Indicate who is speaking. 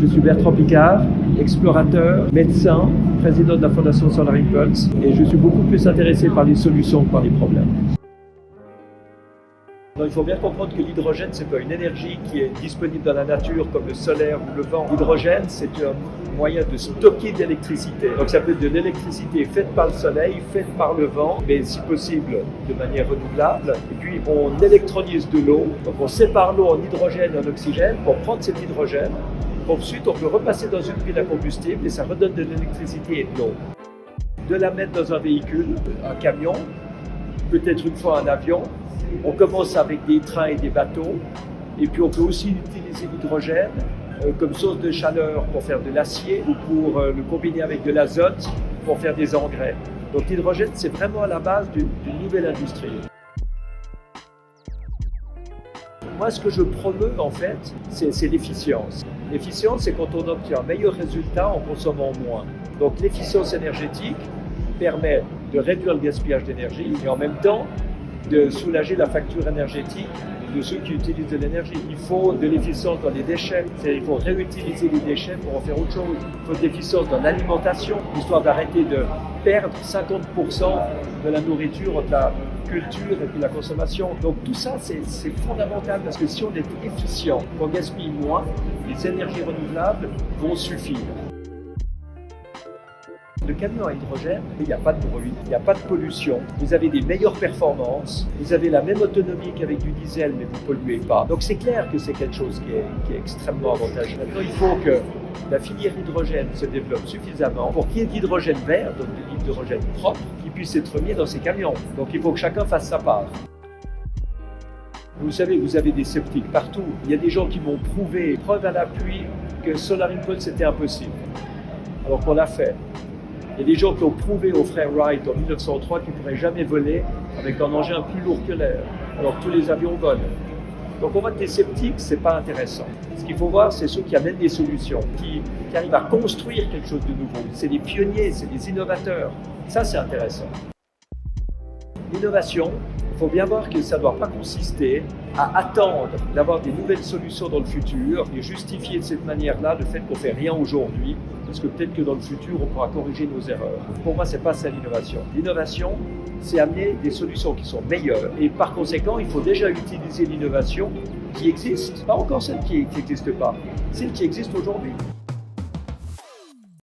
Speaker 1: Je suis Bertrand Picard, explorateur, médecin, président de la Fondation Solar Impulse, et je suis beaucoup plus intéressé par les solutions que par les problèmes. Alors, il faut bien comprendre que l'hydrogène, ce n'est pas une énergie qui est disponible dans la nature comme le solaire ou le vent. L'hydrogène, c'est un moyen de stocker de l'électricité. Donc ça peut être de l'électricité faite par le soleil, faite par le vent, mais si possible de manière renouvelable. Et puis on électrolyse de l'eau, donc on sépare l'eau en hydrogène et en oxygène pour prendre cet hydrogène. Ensuite, on peut repasser dans une pile à combustible et ça redonne de l'électricité et de l'eau. De la mettre dans un véhicule, un camion, peut-être une fois un avion. On commence avec des trains et des bateaux, et puis on peut aussi utiliser l'hydrogène comme source de chaleur pour faire de l'acier ou pour le combiner avec de l'azote pour faire des engrais. Donc l'hydrogène, c'est vraiment à la base d'une nouvelle industrie. Moi, ce que je promeus, en fait, c'est l'efficience. L'efficience, c'est quand on obtient un meilleur résultat en consommant moins. Donc l'efficience énergétique permet de réduire le gaspillage d'énergie et en même temps de soulager la facture énergétique de ceux qui utilisent de l'énergie. Il faut de l'efficience dans les déchets, il faut réutiliser les déchets pour en faire autre chose. Il faut de l'efficience dans l'alimentation, histoire d'arrêter de perdre 50% de la nourriture entre la culture et puis la consommation. Donc tout ça, c'est fondamental parce que si on est efficient, qu'on gaspille moins, les énergies renouvelables vont suffire. Le camion à hydrogène, il n'y a pas de bruit, il n'y a pas de pollution, vous avez des meilleures performances, vous avez la même autonomie qu'avec du diesel, mais vous ne polluez pas. Donc c'est clair que c'est quelque chose qui est extrêmement avantageux. Maintenant, il faut que la filière hydrogène se développe suffisamment pour qu'il y ait de l'hydrogène vert, donc de l'hydrogène propre, qui puisse être mis dans ces camions. Donc il faut que chacun fasse sa part. Vous savez, vous avez des sceptiques partout. Il y a des gens qui m'ont prouvé, preuve à l'appui, que Solar Impulse c'était impossible. Alors qu'on l'a fait. Il y a des gens qui ont prouvé aux frères Wright en 1903 qu'ils ne pourraient jamais voler avec un engin plus lourd que l'air, alors que tous les avions volent. Donc on voit que les sceptiques, ce n'est pas intéressant. Ce qu'il faut voir, c'est ceux qui amènent des solutions, qui arrivent à construire quelque chose de nouveau. C'est des pionniers, c'est des innovateurs. Ça, c'est intéressant. L'innovation, il faut bien voir que ça ne doit pas consister à attendre d'avoir des nouvelles solutions dans le futur et justifier de cette manière-là le fait qu'on ne fait rien aujourd'hui, parce que peut-être que dans le futur, on pourra corriger nos erreurs. Pour moi, ce n'est pas ça l'innovation. L'innovation, c'est amener des solutions qui sont meilleures. Et par conséquent, il faut déjà utiliser l'innovation qui existe, pas encore celle qui n'existe pas, celle qui existe aujourd'hui.